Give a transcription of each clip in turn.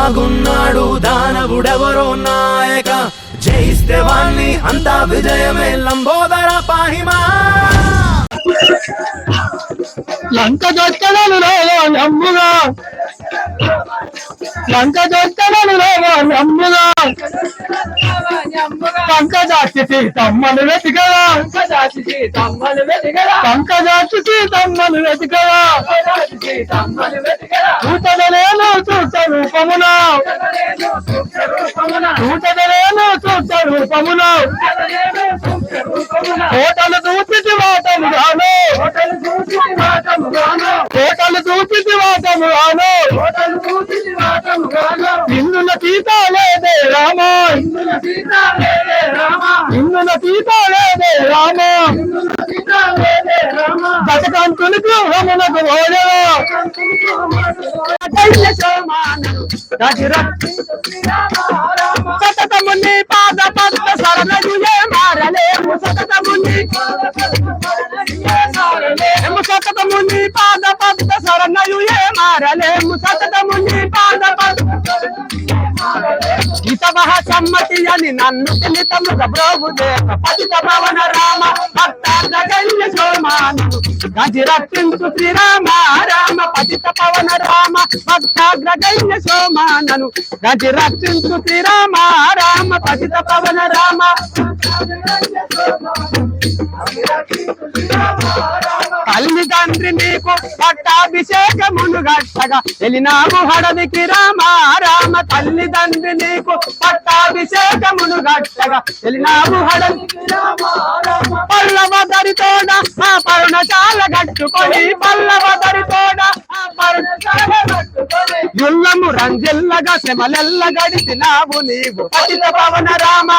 దాగున్నాడు దానవుడెవరో నాయక, జయిస్తే వాణ్ణి అంతా విజయమే. లంబోదర పాహిమా. లంక దొక్కలను నమ్ముగా, లంక దొక్కలను నమ్ముగా, పంకజాతి సీతమ్మను వెతికగా, పంకజాతి సీతమ్మను వెతికగా, చూచదలేను చూచ రూపమున, చూచదలేను చూచ రూపమున, కోటలు చూసి వాటము గాను, కోటలు చూసి వాటము గాను, ఇందుల సీత లేదే రామ, ఇందుల సీత లేదే రామ, బతకంతులు గృహమునకు ఓడవ సతతముని పాద పద్మ శరణయులే మారలేము, సతతముని సతతముని పాద పద్మ శరణయులే మారలేము, సతతముని పాద పద్మ హితవహ సమ్మతి అని నన్ను పిలితముగ బ్రోగుదేవ పతిత పవన రామ భక్తాగ్రగణ్య సోమాను గజిరత్తించు శ్రీరామ రామ పతిత పవన రామ భక్తాగ్రగణ్య సోమానను గజిరత్తించు శ్రీరామ రామ పతిత పవన రామ తల్లి తండ్రి నీకు పట్టాభిషేకమును గట్టగా ఎలినాము హడవికి రామ రామ, తల్లి తండ్రి నీకు పట్టాభిషేకమును గట్టగా ఎలినాము హడవికి రామ రామ, పల్లవ దరితోడ ఆ పర్ణశాల గట్టుకొని, పల్లవ దరితోడ ఆ పర్ణశాల గట్టుకొని, యుల్లము రంజిల్లగా శ్రమలెల్ల గడిచినావు నీవు పతిత పవన రామ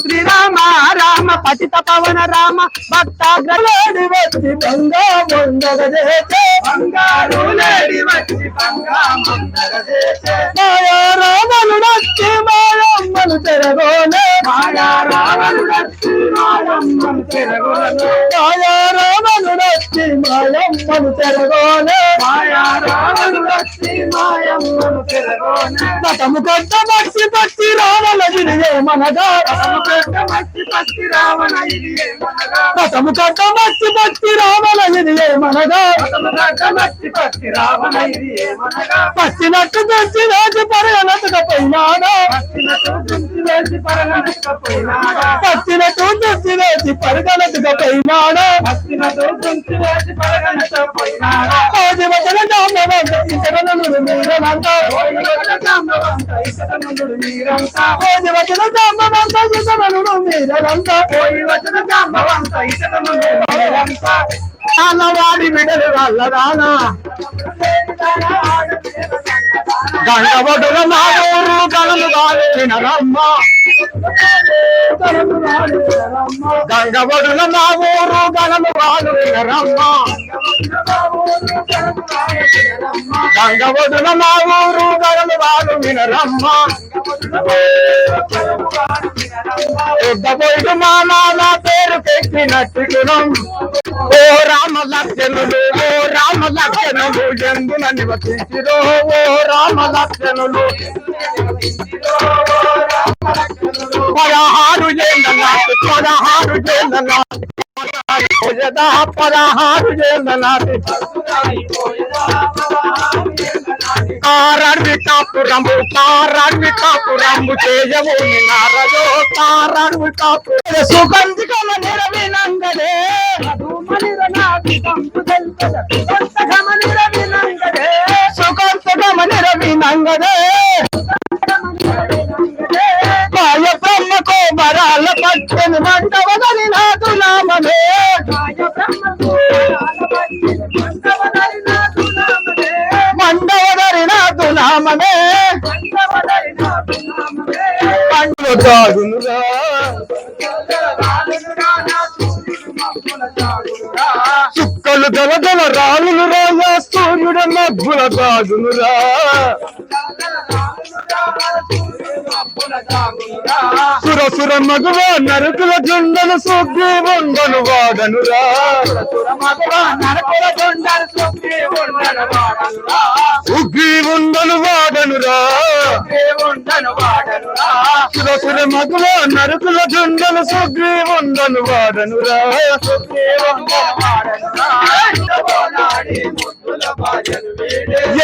శ్రీరామ రామ పతిత పవన రామ భక్తాగ్రలేడి వచ్చి గంగా ముందగజేసే, బంగారు లేడి వచ్చి గంగా ముందగజేసే, మాయా రావణుడొచ్చి మాయమ్మను తెరగోనే, మాయా రావణుడొచ్చి మాయమ్మను తెరగోనే, మాయా రావణుడొచ్చి మాయమ్మను తెరగోనే, మాయా రావణుడొచ్చి మాయమ్మను తెరగోనే, నటము కొట్ట భక్తి భక్తి రావణగిరియే మనగా, నటము కొట్ట భక్తి భక్తి రావణగిరియే మనగా, నటము కొట్ట భక్తి భక్తి రావణగిరియే మనగా, నటము కొట్ట భక్తి భక్తి రావణగిరియే మనగా, పచ్చినట్టు దంచి వేసి పరగనట్టుకపోయినాడా, పచ్చినట్టు దంచి వేసి పరగనట్టుకపోయినాడా, పచ్చినట్టు దంచి వేసి పరగనట్టుకపోయినాడా, పచ్చినట్టు దంచి వేసి పరగనట్టుకపోయినాడా, కోటి వచన జాంబవంత ఇతరులను మీరంతా, కోటి వచన జాంబవంత ఇతరులను మీరంతా, కోటి వచన జాంబవంత ఇతరులను మీరంతా, కోటి వచన జాంబవంత ఇతరులను మీరంతా, వాడి బిడ్డలు వాళ్ళ రానా గంగవడుల మా ఊరు గణలు వాలిన రమ్మ, గంగవడుల మా ఊరు గణలు వాలిన రమ్మ, గంగవడుల మా ఊరు గణలు వాలిన రమ్మ, పెద్దపోయిన మా నాన్న పేరు పెట్టినట్టుకునం, ఓ రామ లక్షణులు ఓ రామ లక్షణులు ఎందున నివసించిరో, ఓ రామ లక్షణులు 16 ఏళ్ళ నాటి 16 ఏళ్ళ నాటి 16 ఏళ్ళ నాటి కారణి కాపురము చేయవు నారజో కారణి కాపు సుగంధికమ నిరవినంగదే సుగంధగమ నిరవినంగదే మాయ బ్రహ్మకో మరాల పచ్చని మండవదని నాదు నామమే, మండవదరి నాదు నామమే, పండు తాగునురా చుక్కలు గలగల రాలును రాజా సూర్యుడ మబ్బుల తాగునురా, సురసుర మగువ నరకుల జొండను సొగ్గి ఉండను వాడనురా ఉగ్గి ఉండను వాడనురా సురసుర మగువ నరకుల జొండను సొగ్గి ఉండను వాడనురా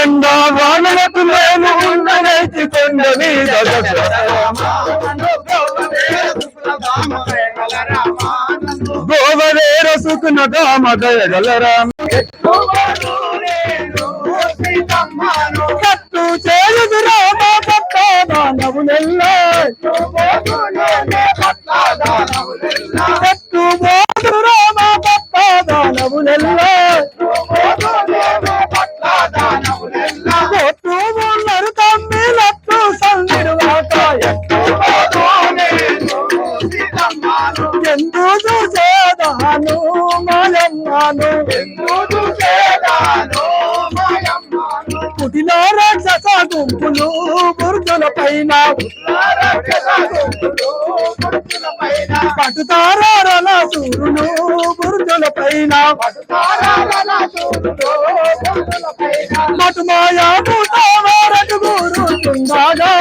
ఎండా వానలకు నేను ఉండనైతి కొండ మీద గోవరేర సుకున దామ దయగలరామ కట్టు చేయుదు రామ పట్టాదానవులెల్ల కట్టు బోదు రామ పట్టాదానవులెల్ల కొట్టు ఉన్నారు తమ్మిలట్టు సందిరువాక ఎందు చూసేదాను మాయమ్మాను పుటిలో రాక్షస గుంపులు బుర్జుల పైన పట్టుతారాల సూరులు బుర్జుల పైన మటు మాయా పూటవారటు గురుతుండగా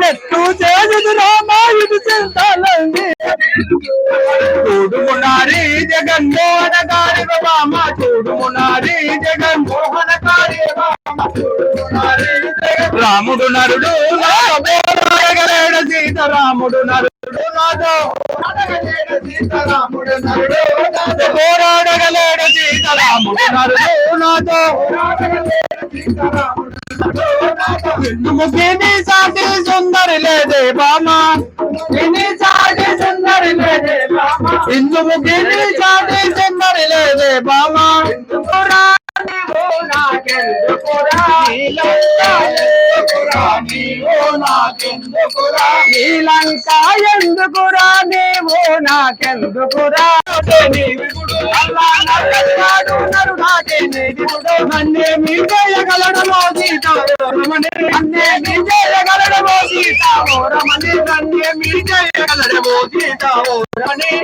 ఎట్టు చేయుదు రామాయుడు చింతాలండి చూడుమునారి జగన్మోహనకారి బామ చూడుమునారి జగన్మోహనకారి రాముడు నరుడు పోరాడగలేడ సీతారాముడు నరుడు నాతో పోరాడగలేడ సీతారాముడు నరుడు నాతో ముఖిని సాటి సుందరి లేదే బామా ఇందు ముఖిని సాటి సుందరి లేదే బామా శ్రీలంక ఎందుకురా నీవు నాకెందుకురా నన్నే మీ చేయగలడు నన్నే మీ చేయగలడు నన్నే మీ చేయగలడు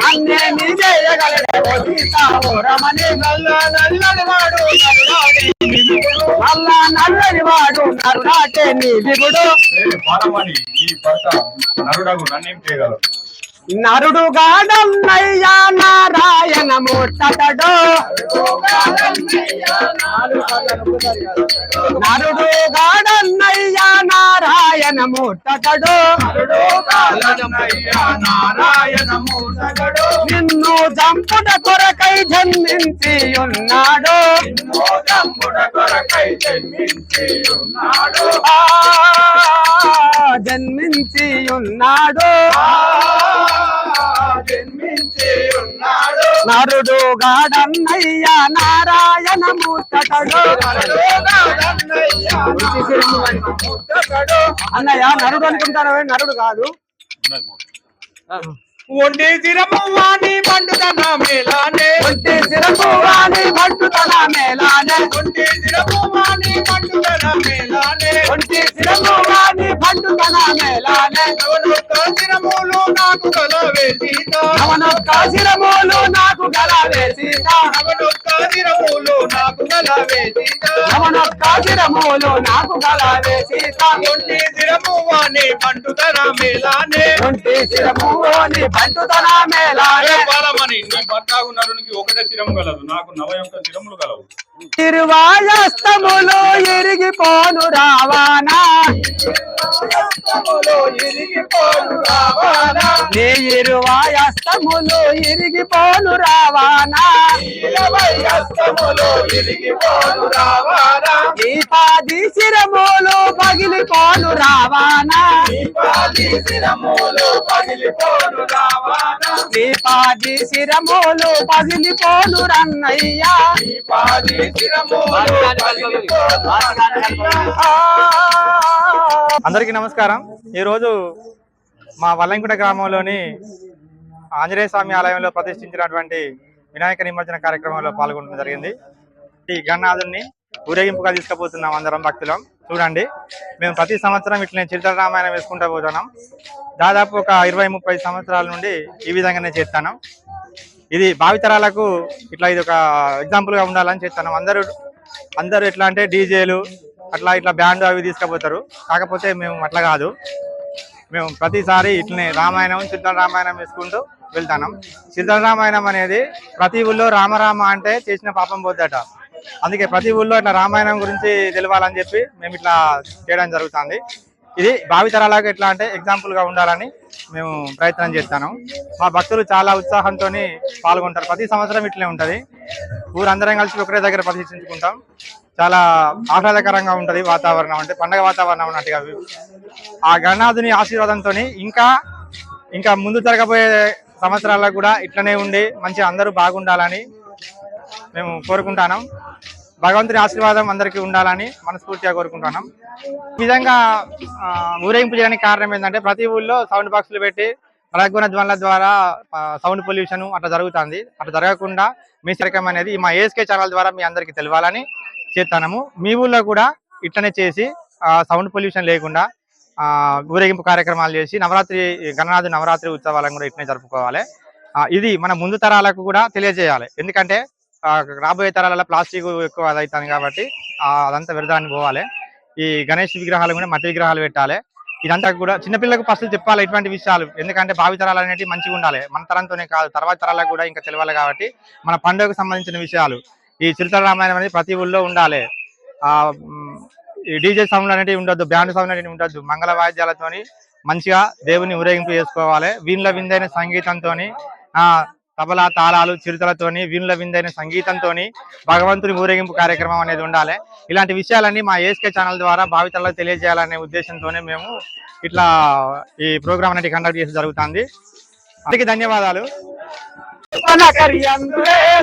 అన్నే మీ చేయగలడు రమణి నల్ల నల్లని వాడు నల్ల నల్లని వాడు నరుడాటే నీ దిగుడు నరుడగు నన్నేం చేయగలవు నరుడు గాడన్నయ్యా నారాయణ ముట్టడు నరుడు గాడన్నయ్యా నారాయణ ముట్టడు నిన్ను చంపుట కొరకై జన్మించి ఉన్నాడు జన్మించి ఉన్నాడు నరుడు గాడన్నయ్య నారాయణ ముట్టడు అన్నయ్య నరుడు అనుకుంటారు నరుడు కాదు ఒంటి సిరమువాని పండుతన మేలానే ఒంటి సిరమువాని పండుతన మేలానే ఒంటి సిరమువాని పండుతన మేలానే ఒంటి సిరమువాని పండుతన మేలానే నవనొక్క సిరములు నాకు గలవే సీత నవనొక్క సిరములు నాకు గలవే సీత నవనొక్క సిరములు నాకు గలవే సీత నవనొక్క సిరములు నాకు గలవే సీత ఒంటి సిరమువాని పండుతన మేలానే ఒంటి సిరమువాని పండుతన మేలానే బాలమని నీ భర్తకు నరునికి ఒకటే శిరము గలదు నాకు 91 శిరములు గలవు తిరువాయస్తములు ఇరిగిపోను రావానా నీ ఇరువాయస్తములు ఇరిగిపోను రావానా నీ పాది శిరములు పగిలిపోను రావానా నీ పాది శిరములు పగిలిపోను రన్నయ్యా అందరికీ నమస్కారం. ఈరోజు మా వల్లంకుట గ్రామంలోని ఆంజనేయ స్వామి ఆలయంలో ప్రతిష్ఠించినటువంటి వినాయక నిమజ్జన కార్యక్రమంలో పాల్గొనడం జరిగింది. ఈ గణనాథుని ఊరేగింపుగా తీసుకుపోతున్నాం అందరం భక్తులం. చూడండి, మేము ప్రతి సంవత్సరం ఇట్లనే చరిత్ర రామాయణం వేసుకుంటూ పోతున్నాం. దాదాపు ఒక 20-30 సంవత్సరాల నుండి ఈ విధంగానే చేస్తాను. ఇది భావితరాలకు ఇట్లా ఇది ఒక ఎగ్జాంపుల్గా ఉండాలని చేస్తాను. అందరూ ఎట్లా అంటే డీజేలు ఇట్లా బ్యాండ్ అవి తీసుకుపోతారు. కాకపోతే మేము అట్లా కాదు, మేము ప్రతిసారి ఇట్లనే చరిత్ర రామాయణం వేసుకుంటూ వెళ్తాం. చరిత్ర రామాయణం అనేది ప్రతి ఊళ్ళో రామరామ అంటే చేసిన పాపం పోద్దట. అందుకే ప్రతి ఊళ్ళో ఇట్లా రామాయణం గురించి తెలియాలని చెప్పి మేము ఇట్లా చేయడం జరుగుతుంది. ఇది భావితరాలకు ఎట్లా అంటే ఎగ్జాంపుల్ గా ఉండాలని మేము ప్రయత్నం చేస్తాను. మా భక్తులు చాలా ఉత్సాహంతో పాల్గొంటారు. ప్రతి సంవత్సరం ఇట్లే ఉంటది. ఊరందరం కలిసి ఒకటే దగ్గర ప్రదర్శించుకుంటాం. చాలా ఆహ్లాదకరంగా ఉంటది వాతావరణం, అంటే పండగ వాతావరణం అన్నట్టుగా. ఆ గణనాథుని ఆశీర్వాదంతో ఇంకా ముందు జరగబోయే సంవత్సరాలకు కూడా ఇట్లనే ఉండి మంచిగా అందరూ బాగుండాలని మేము కోరుకుంటున్నాం. భగవంతుని ఆశీర్వాదం అందరికీ ఉండాలని మనస్ఫూర్తిగా కోరుకుంటున్నాం. ఈ విధంగా ఊరేగింపు చేయడానికి కారణం ఏంటంటే ప్రతి ఊళ్ళో సౌండ్ బాక్సులు పెట్టి రఘుగుణ ధ్వనుల ద్వారా సౌండ్ పొల్యూషన్ అట్లా జరుగుతుంది. అట్లా జరగకుండా మీ సరికం అనేది మా ఏఎస్కే ఛానల్ ద్వారా మీ అందరికీ తెలియాలని చేస్తున్నాము. మీ ఊళ్ళో కూడా ఇట్లనే చేసి సౌండ్ పొల్యూషన్ లేకుండా ఊరేగింపు కార్యక్రమాలు చేసి గణనాథు నవరాత్రి ఉత్సవాలను కూడా ఇట్లనే జరుపుకోవాలి. ఇది మన ముందు తరాలకు కూడా తెలియజేయాలి. ఎందుకంటే రాబోయే తరాలలో ప్లాస్టిక్ ఎక్కువ అవుతుంది కాబట్టి అదంతా వ్యర్థాన్ని పోవాలి. ఈ గణేష్ విగ్రహాలు కూడా మట్టి విగ్రహాలు పెట్టాలి. ఇదంతా కూడా చిన్నపిల్లలకు ఫస్ట్ చెప్పాలి ఇటువంటి విషయాలు. ఎందుకంటే భావి తరాలు అనేవి మంచిగా ఉండాలి. మన తరంతోనే కాదు, తర్వాత తరాలకు కూడా ఇంకా తెలియాలి. కాబట్టి మన పండుగకు సంబంధించిన విషయాలు ఈ చరిత్ర రామాయణం అనేది ప్రతి ఊళ్ళో ఉండాలి. ఈ డీజే సౌండ్ అనేవి ఉండొద్దు, బ్యాండ్ సౌండ్ అనేవి ఉండొద్దు. మంగళ వాయిద్యాలతోని మంచిగా దేవుని ఊరేగింపు చేసుకోవాలి. వీణుల విందైన సంగీతంతో, తబలా తాళాలు చిరుతలతోని, వీణుల విందైన సంగీతంతో భగవంతుని ఊరేగింపు కార్యక్రమం అనేది ఉండాలి. ఇలాంటి విషయాలన్నీ మా ఏఎస్కే ఛానల్ ద్వారా భావితరాలకు తెలియజేయాలనే ఉద్దేశంతోనే మేము ఇట్లా ఈ ప్రోగ్రామ్ అనేది కండక్ట్ చేసి జరుగుతుంది. అందరికీ ధన్యవాదాలు.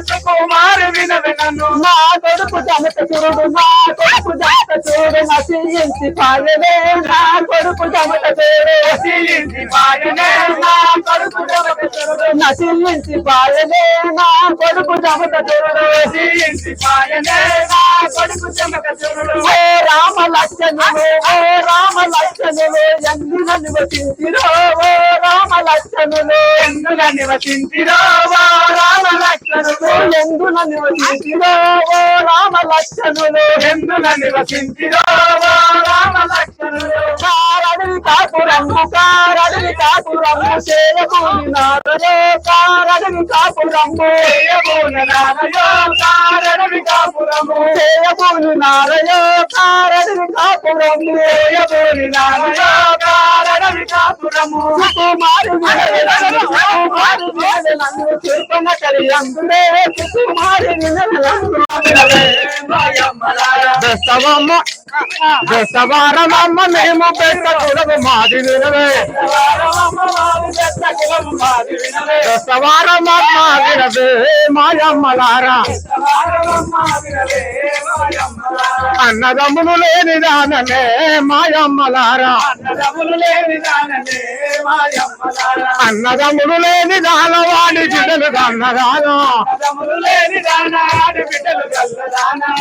సుకుమారి వినవినను నా కొడుకు జమత చూడు, నా కొడుకు జమత చూడు, నశించి పాయనే నా కొడుకు జమత చూడు, నశించి పాయనే నా కొడుకు జమత చూడు, నశించి పాయనే నా కొడుకు జమత చూడు, నశించి పాయనే నా కొడుకు జమత చూడు. ఓ రామ లక్ష్మణులు, ఓ రామ లక్ష్మణులు ఎందున నివసించిరో, ఓ రామ లక్ష్మణులు ఎందున నివసించిరో, రామ లక్ష్మణులు ఎందున నివసించిరో, ఓ రామ లక్ష్మణులు ఎందున నివసించిరో, ఓ రామ లక్ష్మణులు. కారడవి కాపురము, కారడవి కాపురము చేయబూని నారయో, కారడవి కాపురము చేయబూని నారయో, కారడవి కాపురము చేయబూని నారయో, కారడవి కాపురము చేయబూని నారయో, కారడవి కాపురము. సుకుమారి బెస్తవారమమ్మ మేము బెస్త కులము మాది వినవే, బెస్తవారమమ్మ వినవే మాయమ్మలారా, అన్నదమ్ములు లేని దాననే మాయమ్మలారా, అన్నదమ్ములు లేని దానవాడి బిడ్డలు గన్నదానా,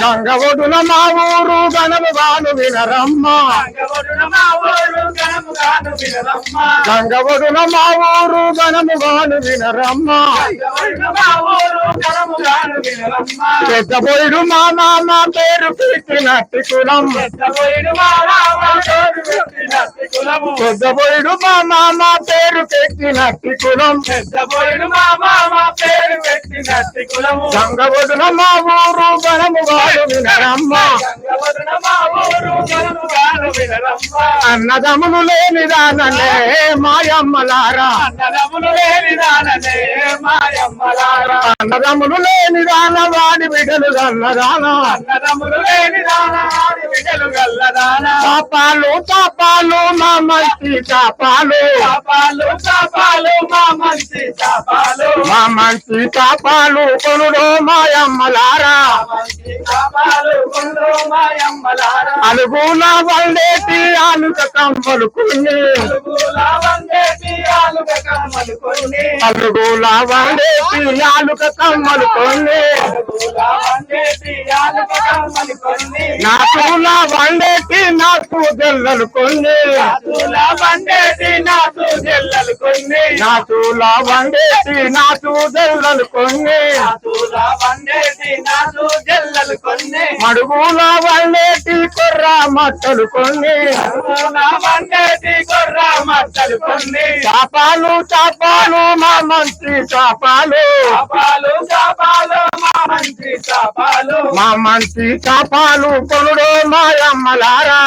గంగవొడున మా ఊరు గణము గాను వినరమ్మ, గంగవొడున మా ఊరు గణము గాను వినరమ్మ. పెద్ద బొయ్యడు మా మామ పేరు పెట్టినట్టి కులం, పెద్ద బొయ్యడు మా మామ పేరు పెట్టినట్టి కులం, గంగవొడున మా ఊరు గణము గాను వినరమ్మ. అన్నదమ్ములు లేని దాననే మాయమ్మలారా, అన్నదమ్ములు లేని దాన వాడి బిడ్డలు గల్లదానా, పాపాలు పాపాలు మా మంచి పాపాలు, మా మంచి పాపాలు కొనుడో మాయమ్మలారా, అలుగుల వండేటి ఆలుక కమ్మలు కొన్ని, అలుగుల వండేటి యాలుక కమ్మలు కొన్ని నా తూల వండేటి నాకు జల్లలు కొన్ని నా తూల వండేటి నాకు జల్లలు కొన్ని మడుగుల వండేటి కొర్ర మట్టలు కొన్ని చాపాలు చాపాలు మా మంత్రి చాపాలు మా మంత్రి చాపాలు కొనుడో మాయమ్మలారా